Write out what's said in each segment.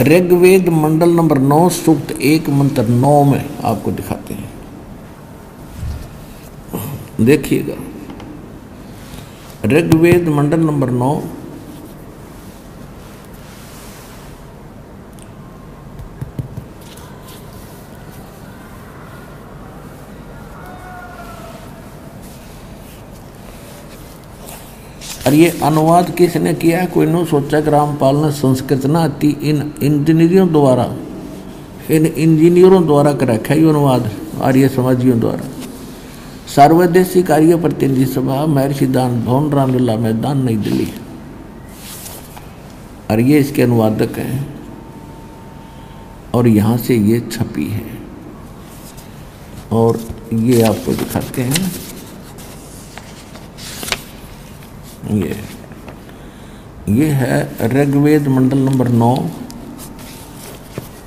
ऋग्वेद मंडल number 9 सूक्त 1 मंत्र 9 में आपको दिखाते हैं, देखिएगा। ऋग्वेद मंडल नंबर 9 और ये अनुवाद किसने किया है? कोई नहीं सोचा कि रामपाल ने संस्कृत ना आती, इन इंजीनियरों द्वारा कर रखा है ये अनुवाद, आर्य समाजियों द्वारा। सर्वदेशी कार्य प्रतिनिधि सभा, महर्षि दान भवन, रामलीला मैदान, नई दिल्ली। और ये इसके अनुवादक हैं और यहाँ से ये छपी है और ये आपको दिखाते हैं। ये है ऋग्वेद मंडल नंबर 9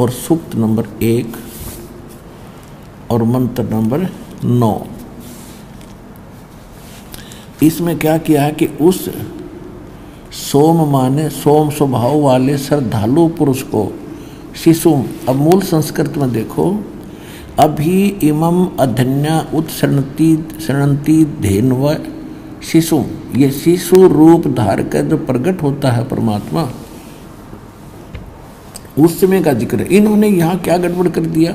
और सूक्त नंबर 1 और मंत्र नंबर 9। इसमें क्या किया है कि उस सोम माने सोम स्वभाव वाले श्रद्धालु पुरुष को शिशुम, अब मूल संस्कृत में देखो, अभी इमम अधन्या उत्सरणती धेन्व शिशु, ये शिशु रूप धार कर जो प्रकट होता है परमात्मा, उस समय का जिक्र है। इन्होंने यहाँ क्या गड़बड़ कर दिया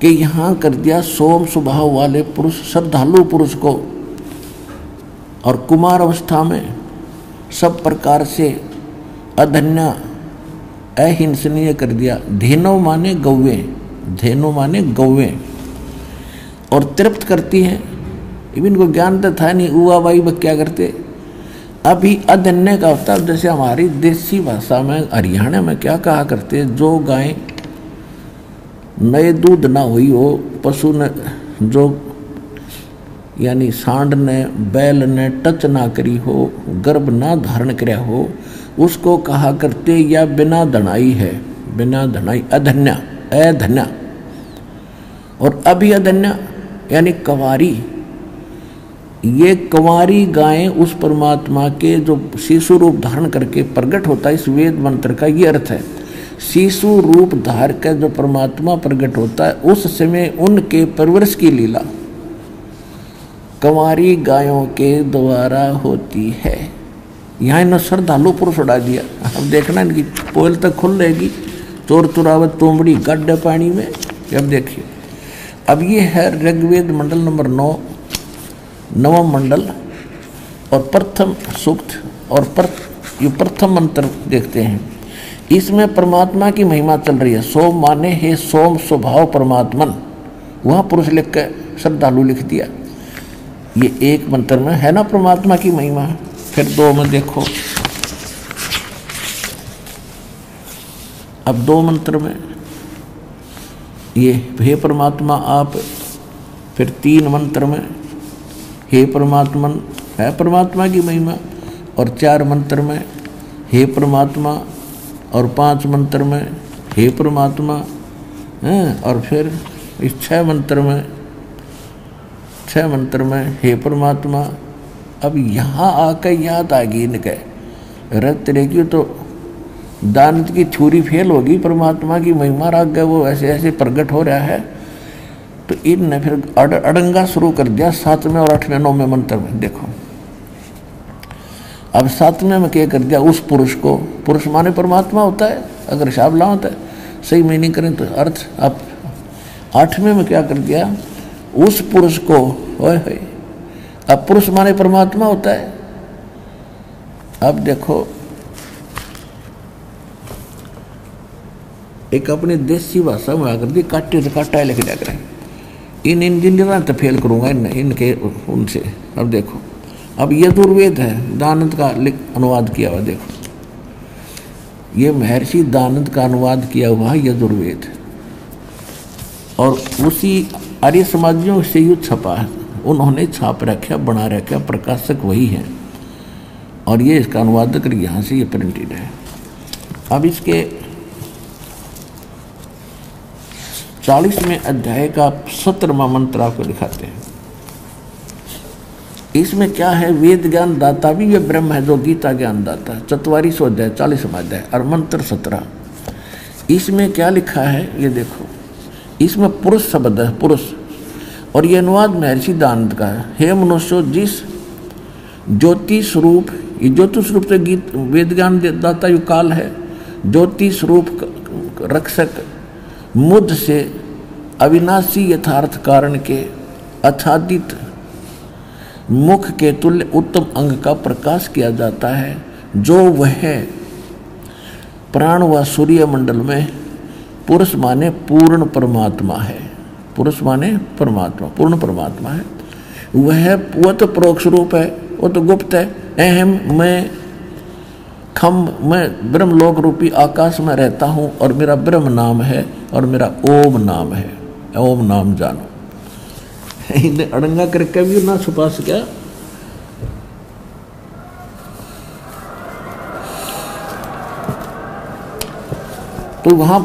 कि यहाँ कर दिया सोम स्वभाव वाले पुरुष, श्रद्धालु पुरुष को, और कुमार अवस्था में सब प्रकार से अधन्या अहिंसनीय कर दिया। धेनो माने गौवे, धेनो माने गौवे, और तृप्त करती हैं। इनको ज्ञान तो था नहीं, उवा बाई वह क्या करते। अभी अधन्य का होता है, जैसे हमारी देसी भाषा में हरियाणा में क्या कहा करते, जो गाय नए दूध ना हुई हो, पशु ने जो यानी सांड ने बैल ने टच ना करी हो, गर्भ ना धारण कराया हो, उसको कहा करते या बिना धनाई है, बिना धनाई अधन्या, अधन्या। और अभी अधन्या यानी कंवारी, ये कंवारी गायें उस परमात्मा के जो शिशु रूप धारण करके प्रकट होता है। इस वेद मंत्र का ये अर्थ है, शिशु रूप धार कर जो परमात्मा प्रकट होता है, उस समय उनके परवरिश की लीला कंवारी गायों के द्वारा होती है। यहाँ इन्होंने श्रद्धालु पुरुष उड़ा दिया। अब देखना इनकी पोल तक खुल रहेगी, चोर चुरावत तोमड़ी गड्ढे पानी में। अब देखिए, अब ये है ऋग्वेद मंडल नंबर 9 नवम मंडल और प्रथम सूक्त और प्रथम मंत्र देखते हैं। इसमें परमात्मा की महिमा चल रही है। सोम माने हे सोम स्वभाव परमात्मन, वहाँ पुरुष लिख के श्रद्धालु लिख दिया। ये एक मंत्र में है ना परमात्मा की महिमा। फिर 2 में देखो, अब 2 मंत्र में ये हे परमात्मा आप, फिर 3 मंत्र में हे परमात्मन है परमात्मा की महिमा, और 4 मंत्र में हे परमात्मा, और 5 मंत्र में हे परमात्मा हैं, और फिर इस 6 मंत्र में हे परमात्मा। अब यहाँ आकर याद आ गई इनके, रत रहेगी तो दानत की छुरी फेल होगी, परमात्मा की महिमा राग गए, वो ऐसे ऐसे प्रकट हो रहा है। तो इनने फिर अड़ंगा शुरू कर दिया 7वें और 8वें 9वें मंत्र में। देखो अब 7वें में क्या कर दिया, उस पुरुष को, पुरुष माने परमात्मा होता है, अगर हिसाब लाओ तो सही मीनिंग करें तो अर्थ। अब 8वें में क्या कर दिया, उस पुरुष को, ओए होए, अब पुरुष माने परमात्मा होता है। अब देखो एक अपनी देसी भाषा में आकर दी, काटे से काटा लिख दिया करें। इन इंजीनियरों तो फेल करूंगा इनके उनसे। अब देखो, अब यजुर्वेद है, दानंद का अनुवाद किया हुआ। देखो ये महर्षि दानंद का अनुवाद किया हुआ है यजुर्वेद, और उसी आर्य समाजियों से युद्ध छपा है, उन्होंने छाप रखा, बना रखा, प्रकाशक वही है, और ये इसका अनुवादक यहाँ से ये प्रिंटेड है। अब इसके 40वें अध्याय का 17वां मंत्र आपको दिखाते हैं। इसमें क्या है, वेद ज्ञान दाता भी ये ब्रह्म है जो गीता ज्ञान दाता है। 44 अध्याय 40वां अध्याय और मंत्र 17। इसमें क्या लिखा है ये देखो, इसमें पुरुष शब्द है, पुरुष, और ये अनुवाद महर्षि दानंद का है। हे मनुष्य, जिस ज्योति स्वरूप, ये ज्योति स्वरूप से गीत वेद ज्ञान दाता यु काल है, ज्योति स्वरूप रक्षक मुझ से अविनाशी यथार्थ कारण के आच्छादित मुख के तुल्य उत्तम अंग का प्रकाश किया जाता है, जो वह प्राण व सूर्य मंडल में पुरुष माने पूर्ण परमात्मा है। पुरुष माने परमात्मा, पूर्ण परमात्मा है। वह तो परोक्ष रूप है, वो तो गुप्त है। अहम मैं ब्रह्मलोक रूपी आकाश में रहता हूँ और मेरा ब्रह्म नाम है और मेरा ओम नाम है। ओम नाम जानो। इन्हें अड़ंगा करके भी ना छुपा सका। तो वहां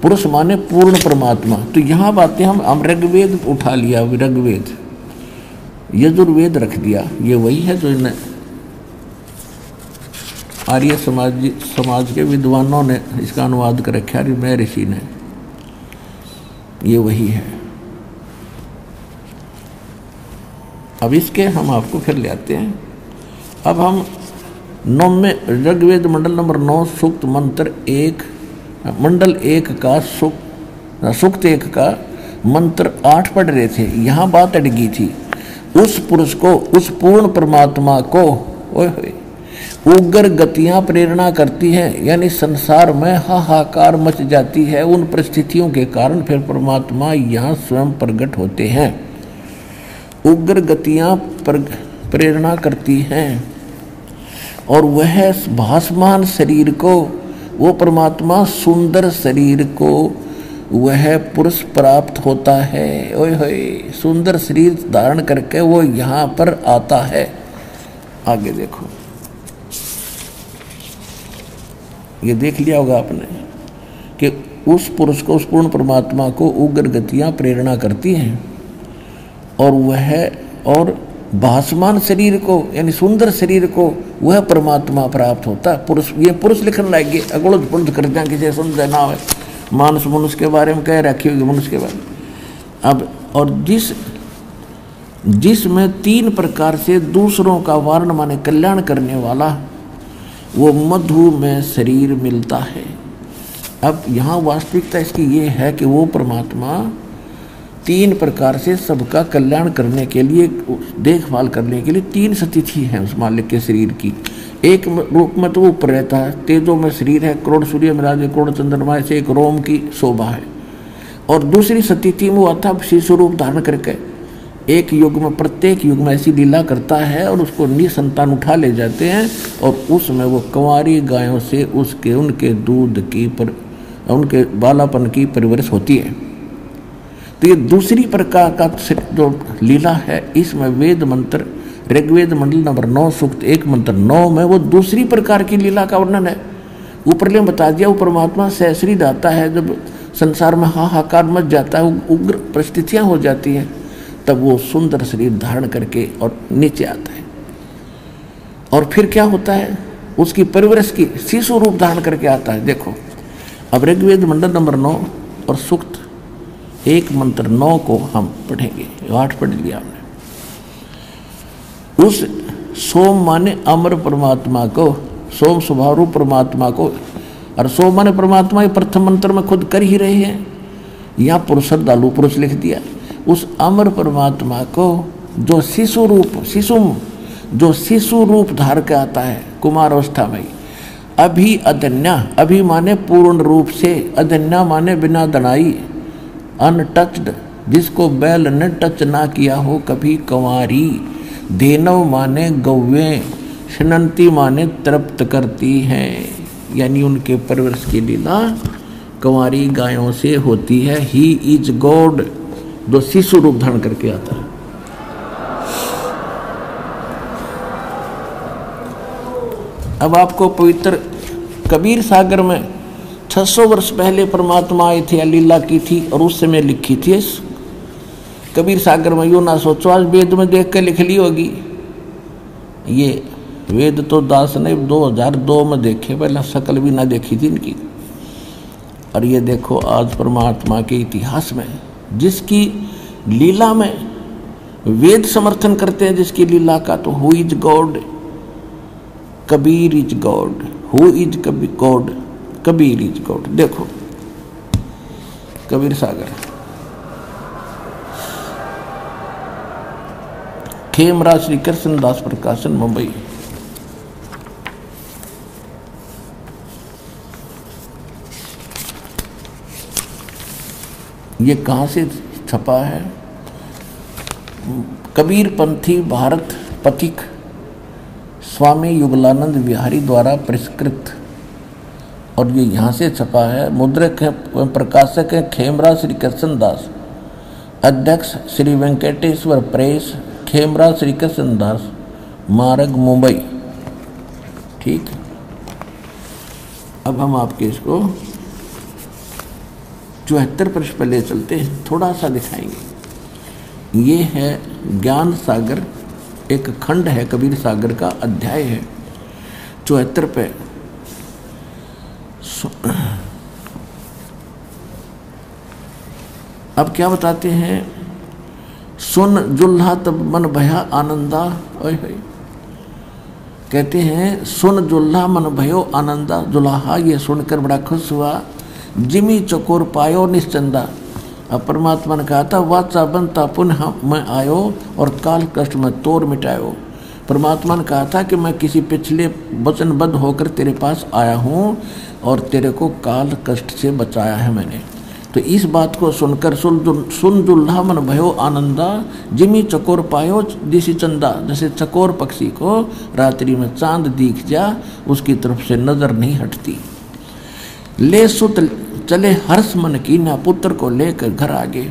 पुरुष माने पूर्ण परमात्मा। तो यहां बातें हम ऋग्वेद उठा लिया, ऋग्वेद यजुर्वेद रख दिया। ये वही है जो इन्हें आर्य समाज के विद्वानों ने इसका अनुवाद कर रखा है, मैं ऋषि ने। ये वही है। अब इसके हम आपको फिर ले आते हैं। अब हम 9 में ऋग्वेद मंडल नंबर 9 सूक्त मंत्र 1 मंडल 1 का सूक्त 1 का मंत्र 8 पढ़ रहे थे। यहाँ बात अड़गी थी। उस पुरुष को, उस पूर्ण परमात्मा को उग्र गतियां प्रेरणा करती हैं, यानी संसार में हाहाकार मच जाती है। उन परिस्थितियों के कारण फिर परमात्मा यहाँ स्वयं प्रकट होते हैं। उग्र गतियां प्रेरणा करती हैं और वह भासमान शरीर को, वो परमात्मा सुंदर शरीर को वह पुरुष प्राप्त होता है। ओए होए, सुंदर शरीर धारण करके वो यहाँ पर आता है। आगे देखो, ये देख लिया होगा आपने कि उस पुरुष को, उस पूर्ण परमात्मा को उग्र गतियां प्रेरणा करती हैं और वह, और भासमान शरीर को यानी सुंदर शरीर को वह परमात्मा प्राप्त होता है। पुरुष, ये पुरुष लिखने लगे अगुड़ पुरुष कर दें, किसी सुंदर नाम है, मानस मनुष्य के बारे में कह रखी होगी, मनुष्य के बारे में। अब और जिसमें 3 प्रकार से दूसरों का वारण माने कल्याण करने वाला वो मधु में शरीर मिलता है। अब यहाँ वास्तविकता इसकी ये है कि वो परमात्मा 3 प्रकार से सबका कल्याण करने के लिए, देखभाल करने के लिए 3 स्थिति है उस मालिक के शरीर की। एक रूप में तो वो ऊपर रहता है, तेजों में शरीर है, करोड़ सूर्य में राजे, करोड़ चंद्रमा से एक रोम की शोभा है। और दूसरी स्थिति में वो आता शिशु रूप धारण करके एक युग में, प्रत्येक युग में ऐसी लीला करता है और उसको निसंतान उठा ले जाते हैं और उसमें वो कंवारी गायों से उनके दूध की उनके बालापन की परवरिश होती है। तो ये दूसरी प्रकार का जो लीला है, इसमें वेद मंत्र ऋग्वेद मंडल नंबर 9 सूक्त 1 मंत्र 9 में वो दूसरी प्रकार की लीला का वर्णन है। ऊपर ले बता दिया, वो परमात्मा सहस्री दाता है। जब संसार में हाहाकार मच जाता है, उग्र परिस्थितियां हो जाती हैं, तब वो सुंदर शरीर धारण करके और नीचे आता है। और फिर क्या होता है, उसकी परवरिश की शिशु रूप धारण करके आता है। देखो, अब ऋग्वेद मंडल नंबर 9 और सूक्त 1 मंत्र 9 को हम पढ़ेंगे। 8 पढ़ लिया हमने। उस सोम माने अमर परमात्मा को, सोम स्वभाव रूप परमात्मा को, और सोम माने परमात्मा ये प्रथम मंत्र में खुद कर ही रहे हैं, यहाँ पुरुष श्रद्धालु पुरुष लिख दिया। उस अमर परमात्मा को जो शिशु रूप धार के आता है कुमार अवस्था में, अभी अदन्या, अभी माने पूर्ण रूप से, अदन्या माने बिना दनाई, अनटच्ड, जिसको बैल ने टच ना किया हो कभी, कंवारी, धेनव माने गौवें, शनंती माने तृप्त करती हैं, यानी उनके परवरिश की लीला कंवारी गायों से होती है। ही इज गॉड, जो शिशु रूप धारण करके आता है। अब आपको पवित्र कबीर सागर में 600 वर्ष पहले परमात्मा आए थे, लीला की थी और उस समय लिखी थी। कबीर सागर में यो ना सोचो, आज वेद में देख कर लिख ली होगी। ये वेद तो दास ने 2002 में देखे, पहले शकल भी ना देखी थी इनकी। और ये देखो आज परमात्मा के इतिहास में जिसकी लीला में वेद समर्थन करते हैं, जिसकी लीला का, तो who is God? Kabir is God. Who is God? Kabir is God. देखो कबीर सागर, खेमरा श्री कृष्णदास प्रकाशन, मुंबई। ये कहाँ से छपा है? कबीर पंथी भारत पथिक स्वामी युगलानंद विहारी द्वारा परिष्कृत, और ये यहाँ से छपा है। मुद्रक है, प्रकाशक है खेमरा श्री कृष्णदास, अध्यक्ष श्री वेंकटेश्वर प्रेस, खेमरा श्री कृष्णदास मार्ग, मुंबई। ठीक, अब हम आपके इसको 74 पृष्ठ पर ले चलते हैं, थोड़ा सा दिखाएंगे। ये है ज्ञान सागर, एक खंड है कबीर सागर का, अध्याय है 74 पे। अब क्या बताते हैं? सुन जुल्हा तब मन भया आनंदा। ओए होए, कहते हैं सुन जुल्हा मन भयो आनंदा। जुल्हा ये सुनकर बड़ा खुश हुआ। जिमी चकोर पायो निश्चंदा। अब परमात्मा ने कहा था वाचा बनता पुनः मैं आयो और काल कष्ट में तोड़ मिटायो। परमात्मा ने कहा था कि मैं किसी पिछले वचनबद्ध होकर तेरे पास आया हूँ और तेरे को काल कष्ट से बचाया है मैंने। तो इस बात को सुनकर सुन जुल्हा मन भयो आनंदा। जिमी चकोर पायो दिशी चंदा। जैसे चकोर पक्षी को रात्रि में चांद दिख जा, उसकी तरफ से नजर नहीं हटती। ले सुत चले हर्ष मन कीना। पुत्र को लेकर घर आगे,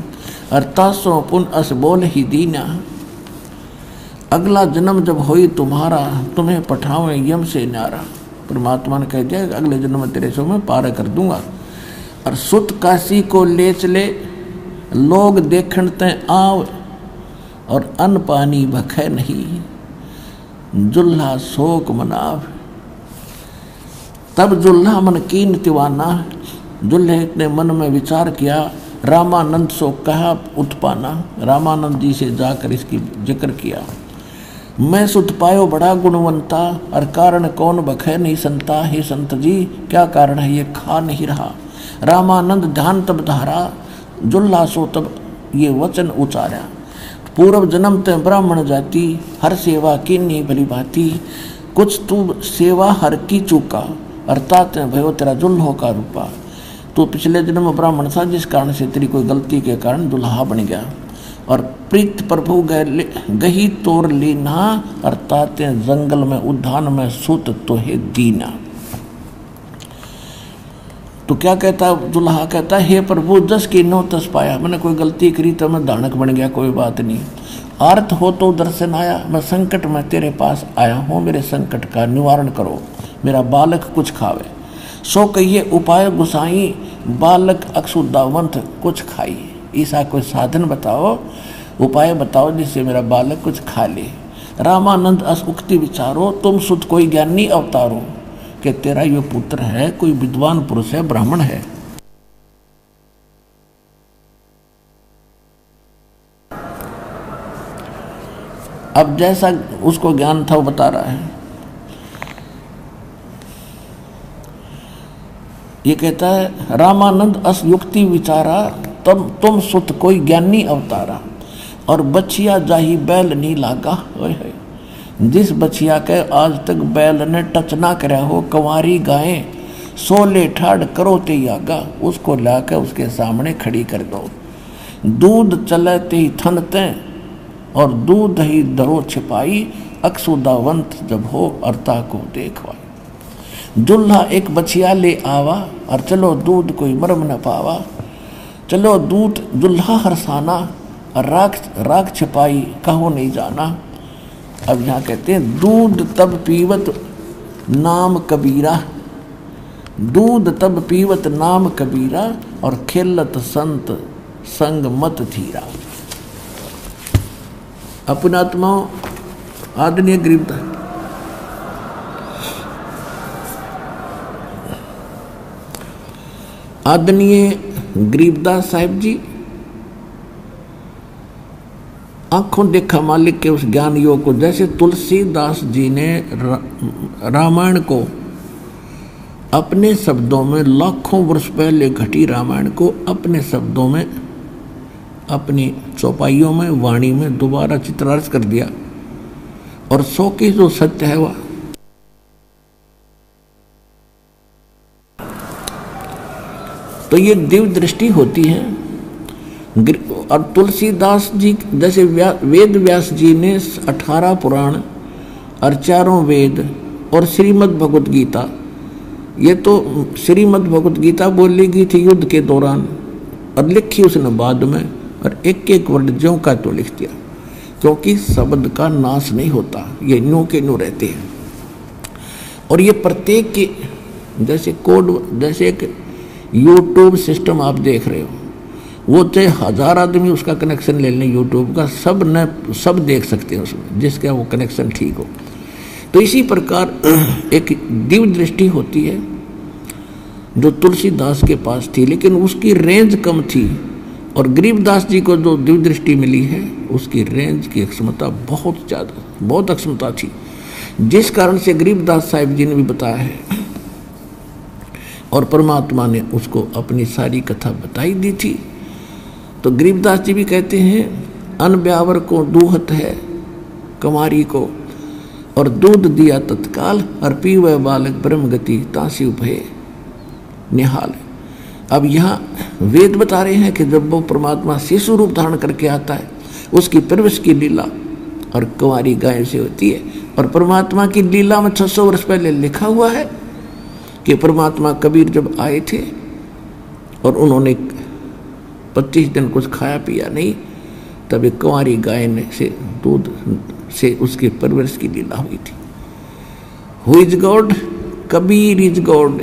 अर्थासों पुन अस बोल ही दीना। अगला जन्म जब होई तुम्हारा, तुम्हें पठावे यम से न्यारा। परमात्मा ने कह दिया अगले जन्म में तेरे सो में पार कर दूंगा। और सुत काशी को ले चले, लोग देखण ते आव, और अन्न पानी भखे नहीं। जुल्हा शोक मनाव। तब जुल्हा मन कीन तिवाना। जुल्हे ने मन में विचार किया, रामानंद सो कहा उत्पाना। रामानंद जी से जाकर इसकी जिक्र किया। मैं सुत पायो बड़ा गुणवंता, और कारण कौन बखे नहीं संता। हे संत जी क्या कारण है, ये खा नहीं रहा। रामानंद ध्यान तब धारा। जुल्हा सो तब ये वचन उचारा। पूर्व जन्म ते ब्राह्मण जाति, हर सेवा की नहीं भली भांति। कुछ तू सेवा हर की चूका, अर्थात भयो तेरा जुल्हो का रूपा। तो पिछले जन्म में ब्राह्मण था, जिस कारण से तेरी कोई गलती के कारण दुल्हा बन गया। और प्रीत प्रभु गही तोर लीना, अर्थात जंगल में उद्यान में सुत तो है दीना। तो क्या कहता दुल्हा? कहता हे प्रभु जस की नो तस पाया। मैंने कोई गलती करी तो मैं दानक बन गया, कोई बात नहीं। आर्थ हो तो दर्शन आया। मैं संकट में तेरे पास आया हूँ, मेरे संकट का निवारण करो। मेरा बालक कुछ खावे। सो कहिए उपाय गुसाई, बालक अक्षुदावंत कुछ खाई। ऐसा कोई साधन बताओ, उपाय बताओ जिससे मेरा बालक कुछ खा ले। रामानंद अस उक्ति विचारो, तुम सुत कोई ज्ञानी अवतारो। कि तेरा ये पुत्र है, कोई विद्वान पुरुष है, ब्राह्मण है। अब जैसा उसको ज्ञान था वो बता रहा है। ये कहता है रामानंद अस युक्ति विचारा, तब तुम सुत कोई ज्ञानी अवतारा। और बछिया जाही बैल नहीं लागा। जिस बछिया के आज तक बैल ने टच ना कराया हो, कंवारी गायें सोले ठाड़ करो ते यागा, उसको लाकर उसके सामने खड़ी कर दो। दूध चले ते ही थनते, और दूध ही दरो छिपाई। अक्षुदावंत जब हो अर्ता को देखवाई। दुल्हा एक बछिया ले आवा, और चलो दूध कोई मरम न पावा। चलो दूध दुल्हा हरसाना, और राख छिपाई कहो नहीं जाना। अब यहाँ कहते हैं दूध तब पीवत नाम कबीरा। दूध तब पीवत नाम कबीरा, और खेलत संत संग मत धीरा। अपनात्मा आदरणीय गरीब आदरणीय गरीबदास साहिब जी आंखों देखा मालिक के उस ज्ञान योग को, जैसे तुलसीदास जी ने रामायण को अपने शब्दों में, लाखों वर्ष पहले घटी रामायण को अपने शब्दों में, अपनी चौपाइयों में, वाणी में दोबारा चित्रार्थ कर दिया, और 100 की जो सत्य है वह तो ये दिव्य दृष्टि होती है। और तुलसीदास जी जैसे वेद व्यास जी ने 18 पुराण और 4 वेद और श्रीमद् भगवत गीता, ये तो श्रीमद् भगवत गीता बोली गई थी युद्ध के दौरान और लिखी उसने बाद में, और एक एक वर्ड ज्यों का तो लिख दिया, क्योंकि शब्द का नाश नहीं होता, ये न्यू के न्यू रहते हैं। और ये प्रत्येक के जैसे कोड, जैसे एक यूट्यूब सिस्टम आप देख रहे हो, वो चाहे 1000 आदमी उसका कनेक्शन ले लें यूट्यूब का, सब देख सकते हैं उसमें, जिसका वो कनेक्शन ठीक हो। तो इसी प्रकार एक दिव्य दृष्टि होती है जो तुलसीदास के पास थी, लेकिन उसकी रेंज कम थी, और गरीबदास जी को जो दिव्य दृष्टि मिली है उसकी रेंज की क्षमता बहुत ज़्यादा, बहुत अक्षमता थी, जिस कारण से गरीबदास साहिब जी ने भी बताया है, और परमात्मा ने उसको अपनी सारी कथा बताई दी थी। तो गरीबदास जी भी कहते हैं, अन ब्यावर को दूहत है कुमारी को, और दूध दिया तत्काल, और पीवे बालक ब्रह्म गति तासी भय निहाल। अब यहाँ वेद बता रहे हैं कि जब वो परमात्मा शिशु रूप धारण करके आता है, उसकी प्रवेश की लीला और कुंवारी गाय से होती है। और परमात्मा की लीला में 600 वर्ष पहले लिखा हुआ है कि परमात्मा कबीर जब आए थे और उन्होंने 25 दिन कुछ खाया पिया नहीं, तब एक कुंवारी गाय ने से दूध से उसकी परवरिश की लीला हुई थी। Who is God? Kabir is God.